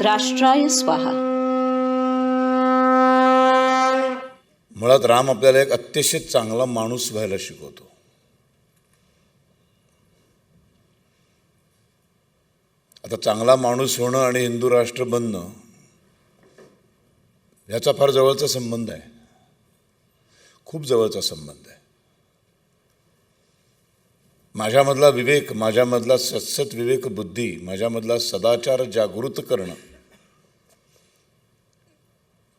राष्ट्राय स्वाहा. मुळात राम आपल्याला एक अतिशय चांगला माणूस व्हायला शिकवतो. आता चांगला माणूस होणं आणि हिंदू राष्ट्र बनणं याचा फार जवळचा संबंध आहे, खूप जवळचा संबंध आहे. माझ्यामधला विवेक, माझ्यामधला सत्सत विवेक बुद्धी, माझ्यामधला सदाचार जागृत करणं,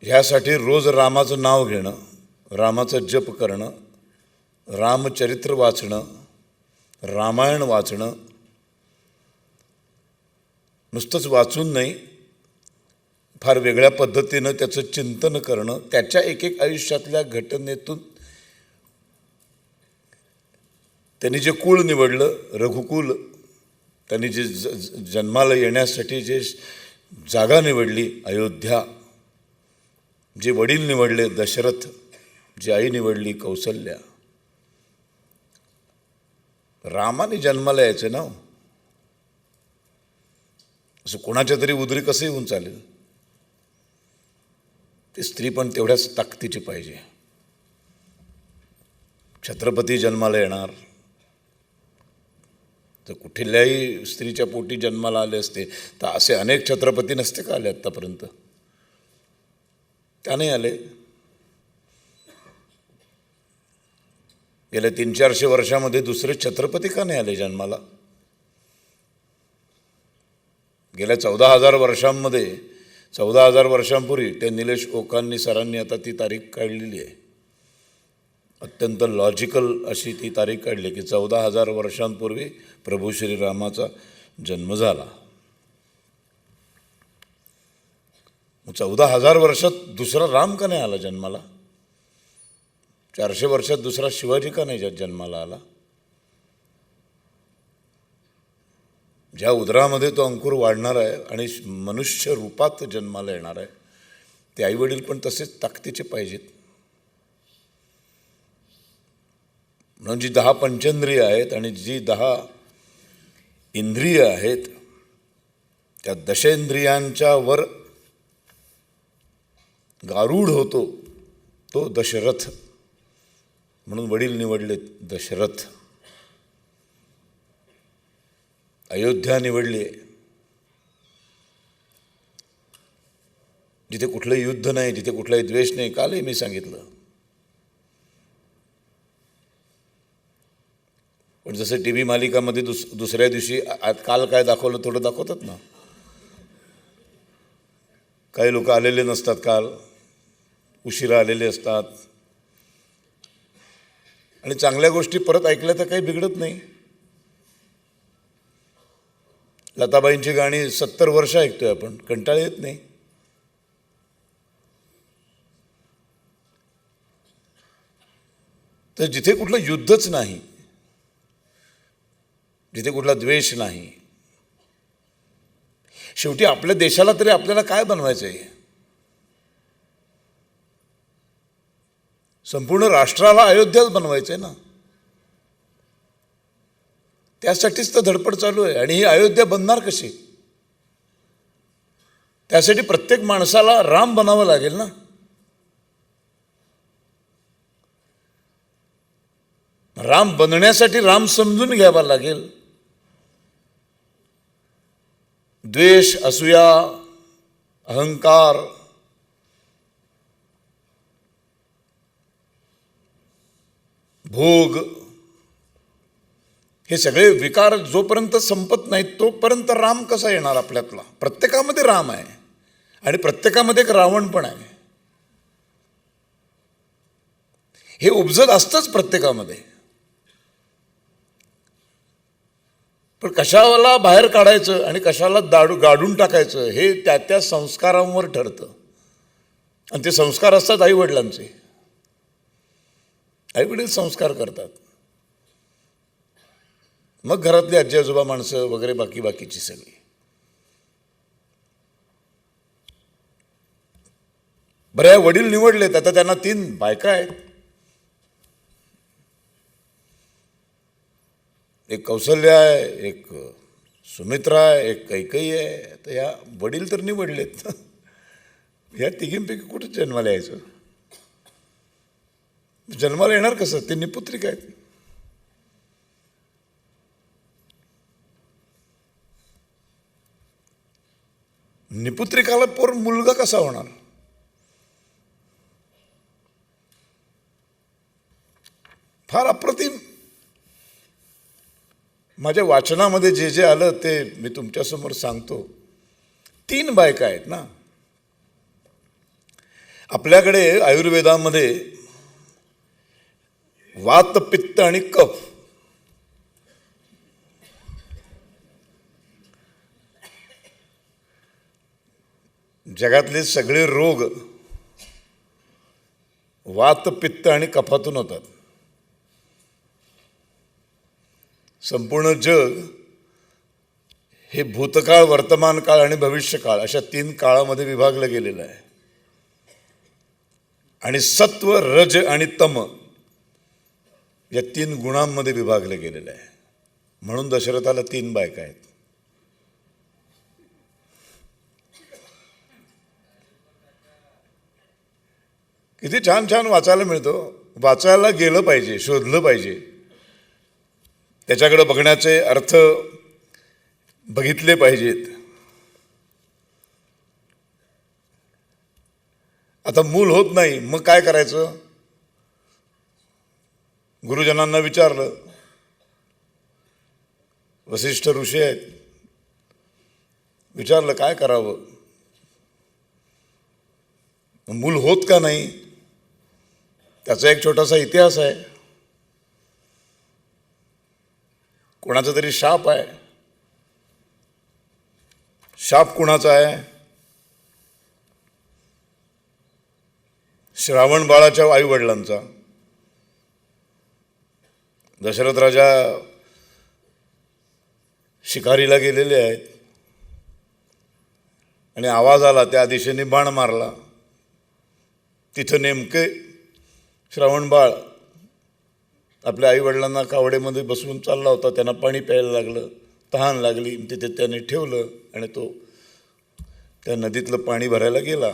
ह्यासाठी रोज रामाचं नाव घेणं, रामाचं जप करणं, रामचरित्र वाचणं, रामायण वाचणं, नुसतंच वाचून नाही, फार वेगळ्या पद्धतीनं त्याचं चिंतन करणं, त्याच्या एक एक आयुष्यातल्या घटनेतून त्यांनी जे कुळ निवडलं, रघुकुल, त्यांनी जे जन्माला येण्यासाठी जे जागा निवडली, अयोध्या, जे वडील निवडले दशरथ, जी आई निवडली कौसल्या, रामाने जन्माला यायचे ना. असं कोणाच्या तरी उदरी कसं येऊन चालेल? ती स्त्री पण तेवढ्याच ताकदीची पाहिजे. छत्रपती जन्माला येणार तर कुठल्याही स्त्रीच्या पोटी जन्माला आले असते तर असे अनेक छत्रपती नसते का आले आत्तापर्यंत? त्या नाही आले. गेल्या 300-400 वर्षामध्ये दुसरे छत्रपती का नाही आले जन्माला? गेल्या 14,000 वर्षांमध्ये, 14,000 वर्षांपूर्वी ते निलेश ओकांनी सरांनी आता ती तारीख काढलेली आहे. अत्यंत लॉजिकल अशी ती तारीख काढली की 14,000 वर्षांपूर्वी प्रभू श्रीरामाचा जन्म झाला. 14,000 वर्षात दुसरा राम का नाही आला जन्माला? 400 वर्षात दुसरा शिवाजी का नाही जन्माला आला? ज्या उदरामध्ये तो अंकुर वाढणार आहे आणि मनुष्य रूपात जन्माला येणार आहे, ते आईवडील पण तसेच ताकदीचे पाहिजेत. म्हणून जी 10 पंचेंद्रिय आहेत आणि जी 10 इंद्रिय आहेत, त्या दशेंद्रियांच्या वर गारूढ होतो तो दशरथ, म्हणून वडील निवडले दशरथ. अयोध्या निवडली आहे, जिथे कुठलं युद्ध नाही, जिथे कुठलाही द्वेष नाही. कालही मी सांगितलं, पण जसं टी व्ही मालिकामध्ये दुसऱ्या दिवशी काल काय दाखवलं थोडं दाखवतात ना. काही लोक आलेले नसतात, काल उशिरा आलेले असतात, आणि चांगल्या गोष्टी परत ऐकल्या तर काही बिघडत नाही. लताबाईंची गाणी 70 वर्ष ऐकतोय आपण, कंटाळा येत नाही. तर जिथे कुठलं युद्धच नाही, जिथे कुठला द्वेष नाही, शेवटी आपल्या देशाला तरी आपल्याला काय बनवायचं आहे? संपूर्ण राष्ट्राला अयोध्याच बनवायचं आहे ना. त्यासाठीच तर धडपड चालू आहे. आणि ही अयोध्या बनणार कशी? त्यासाठी प्रत्येक माणसाला राम बनावं लागेल ना. राम बनण्यासाठी राम समजून घ्यावा लागेल. द्वेष, असूया, अहंकार, भोग, हे सगळे विकार जोपर्यंत संपत नाहीत तोपर्यंत राम कसा येणार आपल्यातला? प्रत्येकामध्ये राम आहे आणि प्रत्येकामध्ये एक रावण पण आहे. हे उपजत असतंच प्रत्येकामध्ये. पण कशाला बाहेर काढायचं आणि कशाला गाडून टाकायचं हे त्या त्या संस्कारांवर ठरतं. आणि ते संस्कार असतात आईवडिलांचे. आईवडील संस्कार करतात, मग घरातली आजी आजोबा माणसं वगैरे बाकीची सगळी. बऱ्या वडील निवडलेत, आता त्यांना 3 बायका आहेत. एक कौसल्या आहे, एक सुमित्रा एक कैकई आहे, तर या वडील तर निवडलेत. या तिघींपैकी कुठे जन्माला यायचं? जन्माला येणार कसं? ते निपुत्रिक आहेत. निपुत्रिकाला पोर मुलगा कसा होणार? फार अप्रतिम. माझ्या वाचनामध्ये जे जे आलं ते मी तुमच्यासमोर सांगतो. 3 बायका आहेत ना आपल्याकडे. आयुर्वेदामध्ये वात, पित्त आणि कफ जगातले सगळे रोग वात, पित्त आणि कफातून होतात. संपूर्ण जग हे भूतकाळ, वर्तमान काळ आणि भविष्यकाळ अशा 3 काळामध्ये विभागलं गेलेलं आहे. आणि सत्व, रज आणि तम या 3 गुणांमध्ये विभागलं गेलेलं आहे. म्हणून दशरथाला 3 बायका आहेत. किती छान छान वाचायला मिळतं. वाचायला गेलं पाहिजे, शोधलं पाहिजे, त्याच्याकडे बघण्याचे अर्थ बघितले पाहिजेत. आता मूल होत नाही, मग काय करायचं? गुरुजनांना विचारलं. वसिष्ठ ऋषी आहेत, विचारलं काय करावं? मूल होत का नाही? त्याचा एक छोटासा इतिहास आहे. कोणाचा तरी शाप आहे. शाप कुणाचा आहे? श्रावण बाळाच्या आई वडिलांचा. दशरथ राजा शिकारीला गेलेले आहेत आणि आवाज आला, त्या दिशेने बाण मारला. तिथं नेमके श्रावण बाळ आपल्या आईवडिलांना कावडेमध्ये बसवून चालला होता. त्यांना पाणी प्यायला लागलं, तहान लागली, तिथे त्याने ठेवलं आणि तो त्या नदीतलं पाणी भरायला गेला.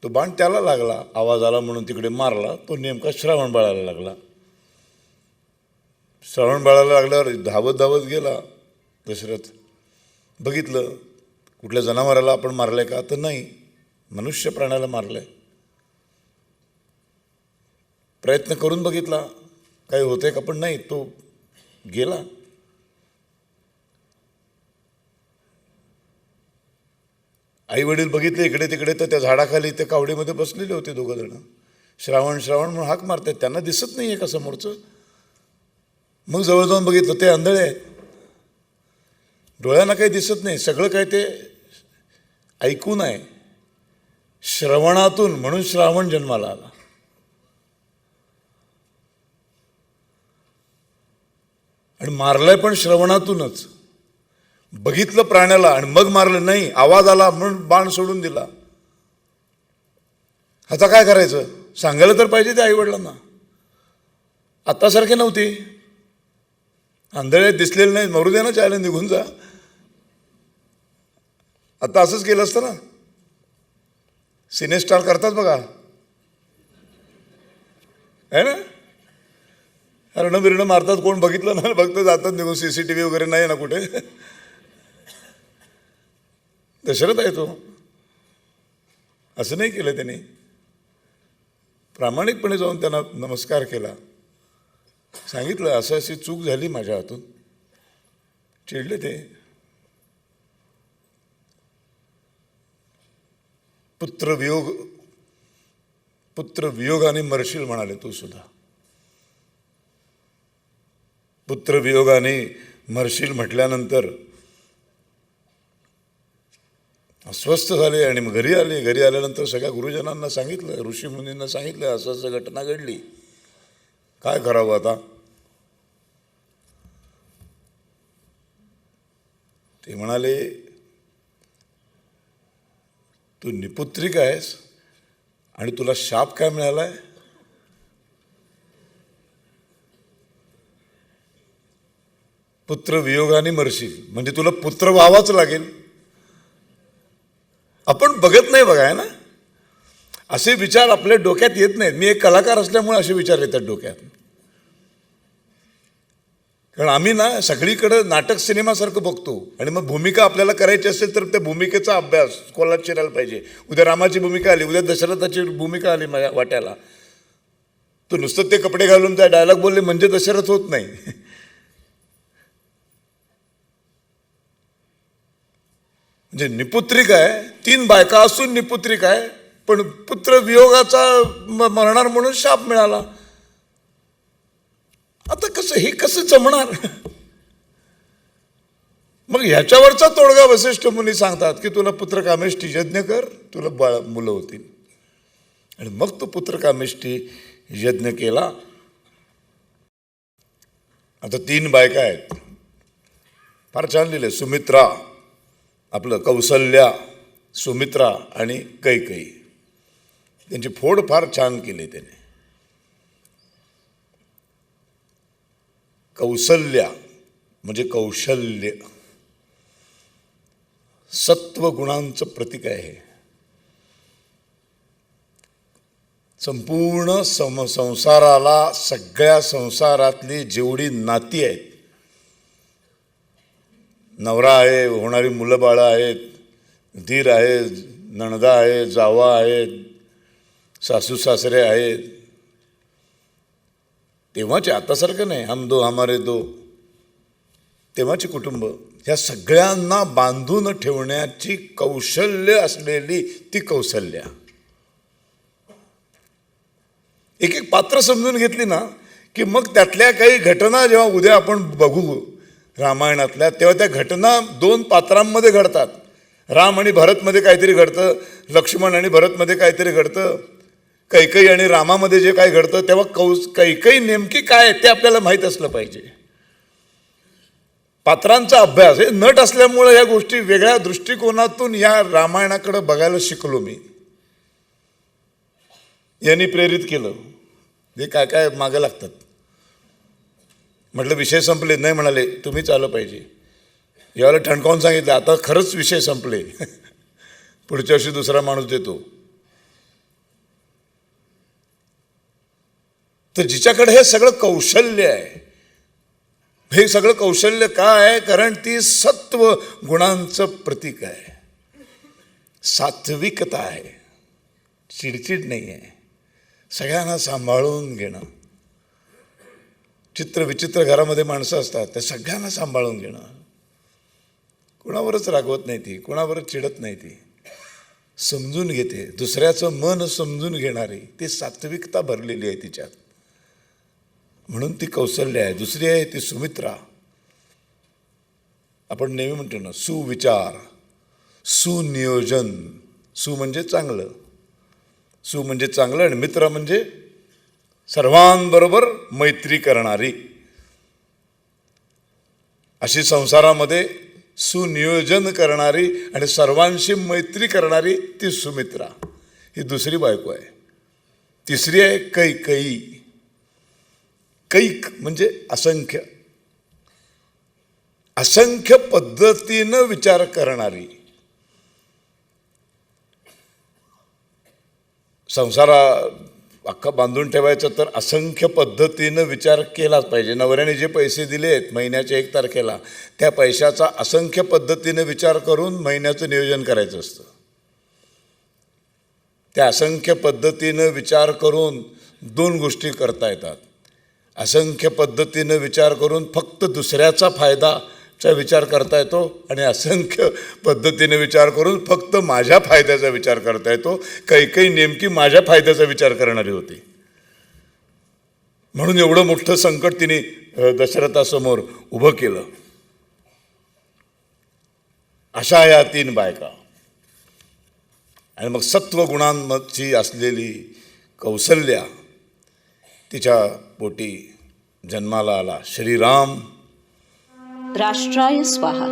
तो बाण त्याला लागला, आवाज आला म्हणून तिकडे मारला. तो नेमका श्रावण बाळाला लागला. श्रावण बाळाला लागल्यावर धावत धावत गेला दशरथ. बघितलं कुठल्या जनावराला आपण मारलंय का? तर नाही, मनुष्य प्राण्याला मारलंय. प्रयत्न करून बघितला काही होतंय का, पण नाही, तो गेला. आई वडील बघितले इकडे तिकडे, तर त्या झाडाखाली त्या कावडीमध्ये बसलेले होते 2 जण. श्रावण श्रावण म्हणून हाक मारतात, त्यांना दिसत नाहीये का समोरचं. मग जवळ जाऊन बघितलं, ते आंधळे आहेत, डोळ्यांना काही दिसत नाही, सगळं काय ते ऐकून आहे, श्रवणातून. म्हणून श्रावण जन्माला आला. आणि मारलंय पण श्रवणातूनच. बघितलं प्राण्याला आणि मग मारलं नाही, आवाज आला म्हणून बाण सोडून दिला. आता काय करायचं? सांगायला तर पाहिजे ते आईवडिलांना. आत्तासारखे नव्हती, आंधळे दिसलेले नाही, मरू दे ना, चायला निघून जा. आता असंच केलं असतं ना. सिनेस्टार करतात बघा, आहे ना, हरणं बिरणं मारतात, कोण बघितलं ना बघतं जातात निघून. CCTV वगैरे नाही ना कुठे. दशरथ आहे तो. असं नाही केलं त्याने, प्रामाणिकपणे जाऊन त्यांना नमस्कार केला, सांगितलं असं अशी चूक झाली माझ्या हातून. चिडले ते. पुत्र वियोगाने मरशील म्हणाले तू सुद्धा. पुत्र वियोगाने मरशील म्हटल्यानंतर अस्वस्थ झाले आणि मग घरी आले. घरी आल्यानंतर सगळ्या गुरुजनांना सांगितलं, ऋषीमुनींना सांगितलं, असं असं घटना घडली, काय करावं आता. ते म्हणाले, तू निपुत्रिक आहेस आणि तुला शाप काय मिळालाय? पुत्र वियोगाने मरशील, म्हणजे तुला पुत्र व्हावाच लागेल. आपण बघत नाही बघाय ना, असे विचार आपल्या डोक्यात येत नाहीत. मी एक कलाकार असल्यामुळे असे विचार येतात डोक्यात. कारण आम्ही ना सगळीकडं नाटक सिनेमासारखं बघतो आणि मग भूमिका आपल्याला करायची असेल तर त्या भूमिकेचा अभ्यास खोलात शिरायला पाहिजे. उद्या रामाची भूमिका आली, उद्या दशरथाची भूमिका आली माझ्या वाट्याला, तो नुसतं ते कपडे घालून त्या डायलॉग बोलले म्हणजे दशरथ होत नाही. म्हणजे निपुत्रिक आहे, 3 बायका असून निपुत्रिक आहे, पण पुत्र वियोगाचा मरणार म्हणून शाप मिळाला. आता कसं हे कसं जमणार? मग ह्याच्यावरचा तोडगा वसिष्ठ मुनी सांगतात की तुला पुत्रकामेष्टी यज्ञ कर, तुला मुलं होतील. आणि मग तो पुत्रकामेष्टी यज्ञ केला. आता 3 बायका आहेत, फार छान लिहिले. सुमित्रा, आपलं कौसल्या, सुमित्रा आणि कैकेयी. त्यांची फोड फार छान केली त्याने. कौसल्या म्हणजे कौशल्य, सत्व गुणांचं प्रतीक आहे. संपूर्ण संसाराला, सगळ्या संसारातली जेवढी नाती आहेत, नवरा आहे, होणारी मुलं बाळं आहेत, धीर आहे, नणदा आहे, जावा आहेत, सासू सासरे आहेत, तेव्हाचे, आतासारखं नाही हम दो हमारे दो, तेव्हाची कुटुंब, ह्या सगळ्यांना बांधून ठेवण्याची कौशल्य असलेली ती कौशल्या. एक एक पात्र समजून घेतली ना की मग त्यातल्या काही घटना जेव्हा उद्या आपण बघू रामायणातल्या, तेव्हा त्या घटना 2 पात्रांमध्ये घडतात. राम आणि भरतमध्ये काहीतरी घडतं, लक्ष्मण आणि भरतमध्ये काहीतरी घडतं, कैकेयी आणि रामामध्ये जे काय घडतं, तेव्हा कैकेयी नेमकी काय ते आपल्याला माहीत असलं पाहिजे. पात्रांचा अभ्यास, हे नट असल्यामुळे या गोष्टी वेगळ्या दृष्टिकोनातून या रामायणाकडे बघायला शिकलो मी. यांनी प्रेरित केलं, हे काय काय मागं लागतात. म्हटलं विषय संपले, नाही म्हणाले तुम्हीच आलं पाहिजे. यावेळेला ठणकावून सांगितलं आता खरंच विषय संपले, पुढच्या वर्षी दुसरा माणूस देतो. तर जिच्याकडे हे सगळं कौशल्य आहे, हे सगळं कौशल्य काय आहे? कारण ती सत्व गुणांचं प्रतीक आहे, सात्विकता आहे, चिडचिड नाही आहे, सगळ्यांना सांभाळून घेणं. चित्र विचित्र घरामध्ये माणसं असतात, त्या सगळ्यांना सांभाळून घेणं. कुणावरच रागवत नाही ती, कुणावरच चिडत नाही ती, समजून घेते, दुसऱ्याचं मन समजून घेणारी ती सात्विकता भरलेली आहे तिच्यात. म्हणून ती कौशल्य आहे. दुसरी आहे ती सुमित्रा. आपण नेहमी म्हणतो ना सुविचार, सुनियोजन. सु म्हणजे चांगलं, सु म्हणजे चांगलं, आणि मित्र म्हणजे सर्वांबरोबर मैत्री करणारी. अशी संसारामध्ये सुनियोजन करणारी आणि सर्वांशी मैत्री करणारी ती सुमित्रा, ही दुसरी बायको आहे. तिसरी आहे कैकेयी. कैक म्हणजे असंख्य, असंख्य पद्धतीनं विचार करणारी. संसारा अख्खा बांधून ठेवायचं तर असंख्य पद्धतीनं विचार केलाच पाहिजे. नवऱ्याने जे पैसे दिलेत महिन्याच्या 1 तारखेला, त्या पैशाचा असंख्य पद्धतीनं विचार करून महिन्याचं नियोजन करायचं असतं. त्या असंख्य पद्धतीनं विचार करून 2 गोष्टी करता येतात. असंख्य पद्धतीनं विचार करून फक्त दुसऱ्याचा फायदाचा विचार करता येतो, आणि असंख्य पद्धतीने विचार करून फक्त माझ्या फायद्याचा विचार करता येतो. कैकेयी नेमकी माझ्या फायद्याचा विचार करणारी होती. म्हणून एवढं मोठं संकट तिने दशरथासमोर उभं केलं. अशा या 3 बायका. आणि मग सत्वगुणांची असलेली कौशल्या तिच्या पोटी जन्माला आला श्रीराम. राष्ट्राय स्वाहा.